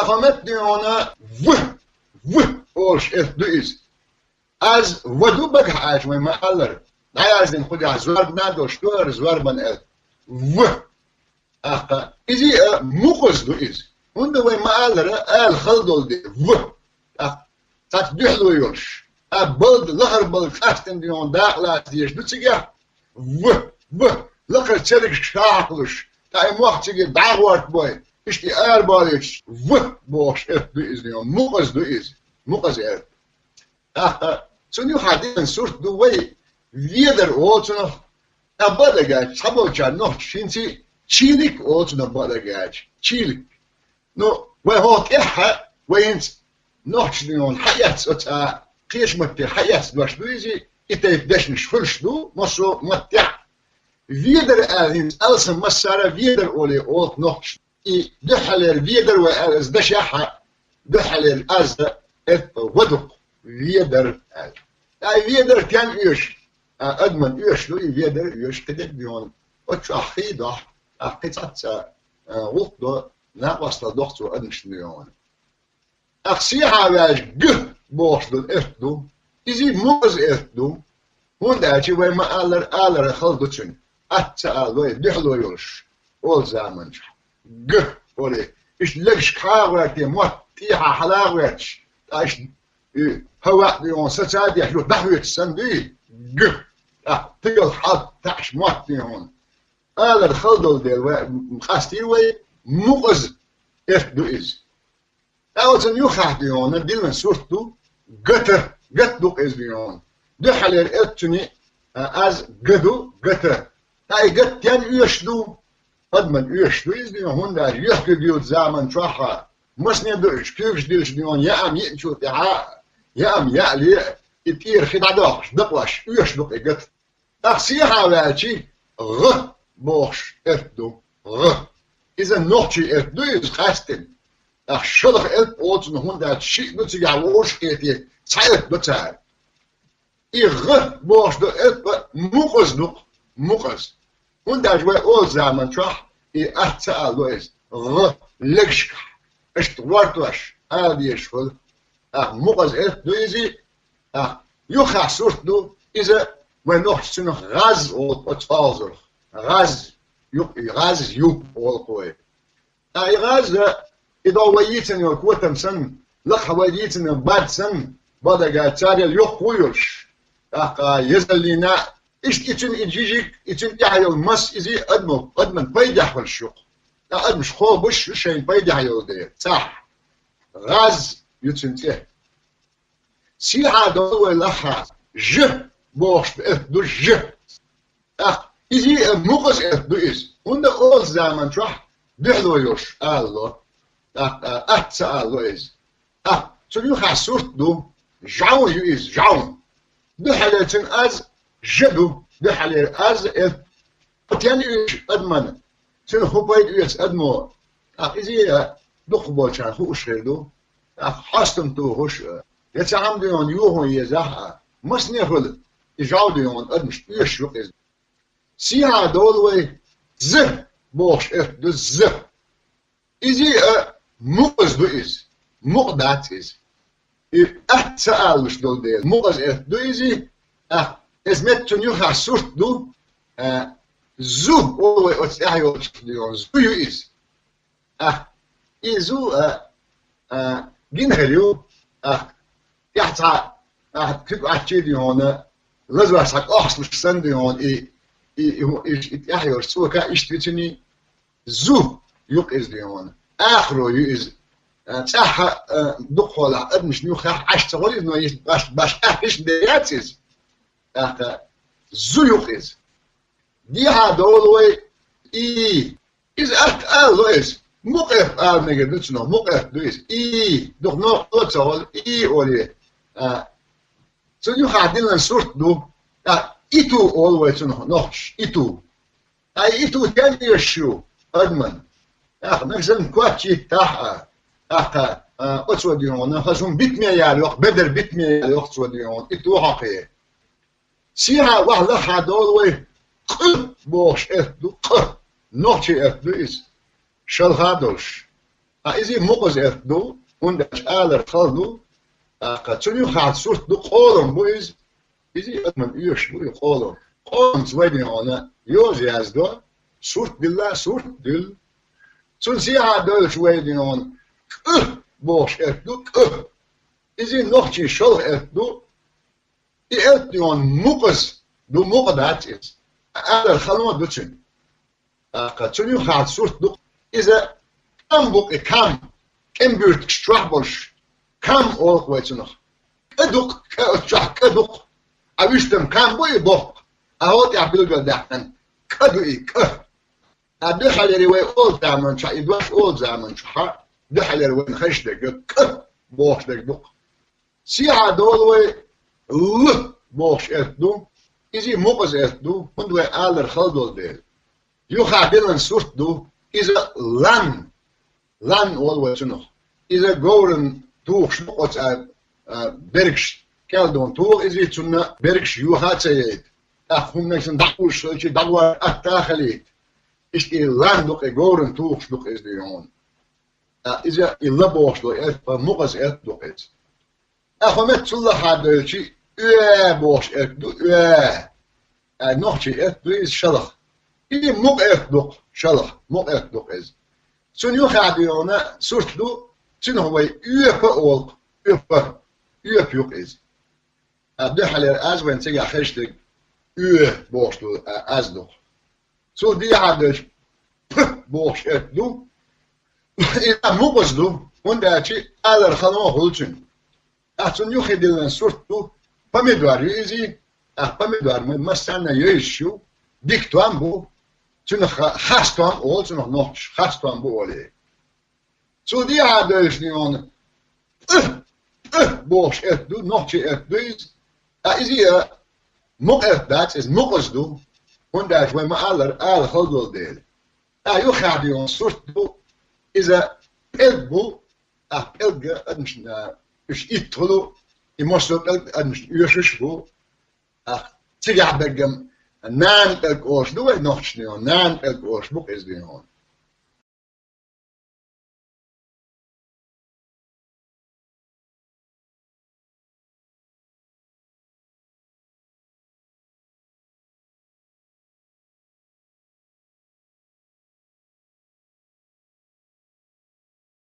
أخمت ديونا و أولش إز از ودو بك حاج ما ألر لا يزن خدي زوار نادو شتور زوار بن و أخا إزي مقص دو إز هند وين ما ألر خلدول دي و تات بيحلو يوش بلد لخر بلد فاستن ديون داخل ديش نتسجع و لخر تشرك شاخلش تاي موقت تيجي داغوات بوي اشتي باليش و بوش دو إز ديون مقص دو إز مقص سنيو حدين صورت دو وي ويدر اوتنا أبادجاج حبوجا نو شينتي تشيلك اوتنا أبادجاج تشيلك نو وهوت إحها وين نوش ديون حياة أتا قيش متى حياة دوش دويزي إتايف دشنش فلش دو مصو متى ويدر أهين ألسن مسارة ويدر أولي أوت نوش إي دحلر ويدر وأز دشاحة دحلر أز ودق ويدر أي ويدر كان يوش أدمن يوش لو ويدر يوش كده ديون وش أخيدا أخيدت وقت دو ناقص لدكتور أدمش ديون أخسيها واج جه بوش دو إفتو إزي موز إفتو هون داعي وين ما آلر خلدتشن أتسأل دحلو يوش أول زمان جه ولي إيش لقش كاغواتي موت تيها حلاغواتش إيش هواء ديون ستادي يحلو بحوية السندي جه تيجي حد تعش موت ديون آلر خلدل ديل مخاستي وي موز إفتو إز أول سنيو خاح ديون ديلنا سورتو قتدو إز ديون دحلر إتني از قدو قطة هاي قط يعني يشدو أدمن يشدو إذن هون دا يحكي ديوت زامن شوحا مسني دوش كيفش ديلش ديون يأم يأنشو تعا يأم يألي يطير خدع دوش دقلش يشدو قط أخسيها واتي غ بوش إردو غ إذا نوحشي إردو إز خاستن أخ شلخ إلب أوتن هون دا شيء نتيجة ووش كيتي سايت بتاعي إغ بوش دو إلب مقص هون دا جوي أول زامن شوح أحتسأل دويز غ لقشك اشتوارتوش هذه يشفل مقص إلب دويزي يوخع سورت دو إذا ونوح سنو غاز أو تفاوزر غاز يوب والقوي غاز إذا ويتن يكوتم سن لخ ويتن بعد سن بعد قاتاري اليوم ويرش يزلينا إيش إتن إجيجك إتن يحيى المس إزي أدمن بيدح والشوق أدمش خو بش شيء بيدح يودي صح غاز يتنته سيعة دولة لخا ج بوش دو ج إزي مقص دو إز هنا أول زمان شح بيحلو يوش الله أتسأل لويز سنيو خاسورت دو جاون يويز جاون دو حالتين أز جدو دو حالتين أز تاني يوش أدمن سنو خبايد يويز أدمو إزي دو خبال شان خوش غيردو حاستم تو خوش يتعام ديون يوهو يزاح مسني خل إجاو ديون أدمش يوش يويز سيها دولوي زه بوش دو زه إزي مقص دو إز مقدات إز سأل مش دول ديل مقص دو إزي إزمت تنيو خاسورت دو زو أولوي أتساعي ديون زو يو إز إزو جنهليو يحتى كيكو أحكي ديون لازم أسحق أحصل السن ديون يحيو سوكا إشتوتني زو يوك إز ديون آخره يز صح دخول أدمش نيوخ عشت غريب إنه يش باش أحش دياتيز زيوخيز دي هادولوي إز ألويز مقف نجد نتشنو مقف دويز دخ نو أتصل أولي سنيوخ عدلنا صورت دو إتو أولوي تنو نوش إتو إتو تاني يشو أدمن مثلا كواتشي تاعها أتسوى ديون خاصهم بيتمية يالوخ بدر بيتمية يالوخ تسوى ديون إتوحقية سيها وحلا حدولوي بوش إهدو نوتي إهدو إز شل هادوش إذا مقز إثدو وندش آلر خلدو قتنيو خات صورت دو قولم بويز إذا أدمن يوش بوي قولم سويدي هنا يوزي أزدو صورت دلا صورت دل سنسيها دول سويدي هنا بوش إثدو إذا نوختي شل إثدو إثدو مقز دو مقدات إز آلر خلما دوتشن قتنيو خات صورت دو إذا كم بوك كم بيرت شترابوش كم أول ويتش noch كدوق كدوق أبيشتم كم بوي بوق أهوت يعبدوا جدعان كدوي أبي حلري وي أول زمان شا يدوش أول زمان شا ده حلري وين خش دق بوش دق دوق سيا دول وي بوش إثدو إذا مقز إثدو من وي آلر خلدول ديل يخادلن صورت دو إذا لان أول ويتش noch إذا جورن توخ شنقص بركش كالدون توخ إذا تنا بركش يوهات سيد أخون نحن دقوش شيء دقوا أتاخليت إيش إيلان دوك جورن توخ شنق إز ديون إذا إلبوش لو إيه مقص إيه دوك إز أخومت صلى هذا الشيء بوش إيه دو نحشي إيه دو إز شلخ إذا مق إيه دوك شلخ مق إيه دوك إز سنيو خاديونا صورت دو سنو هو أول يوك إز ده حلر أز وين تيجي خشتك بوشتو أز دو سو دي عادش بوش دو إذا مقص دو وندا شيء ألر خلنا هولشن أحسن يو خدلنا صورت دو بمدوار يزي بمدوار مثلا يشيو ديكتوام بو سنو خاستوام أول سنو نوش خاستوام بو أولي سو دي عادش نيون بوش دو نوشي دو إذا مق dat is مقص دو ونداش وين ما آل خلدول ديل يو خاديون صورت دو إذا بو بلغ أدمش إش إتولو يمسلو أدمش يشش بو تيجي بقم نان بلغ أوش دو نوش نيون نان بلغ أوش بوك إز ديون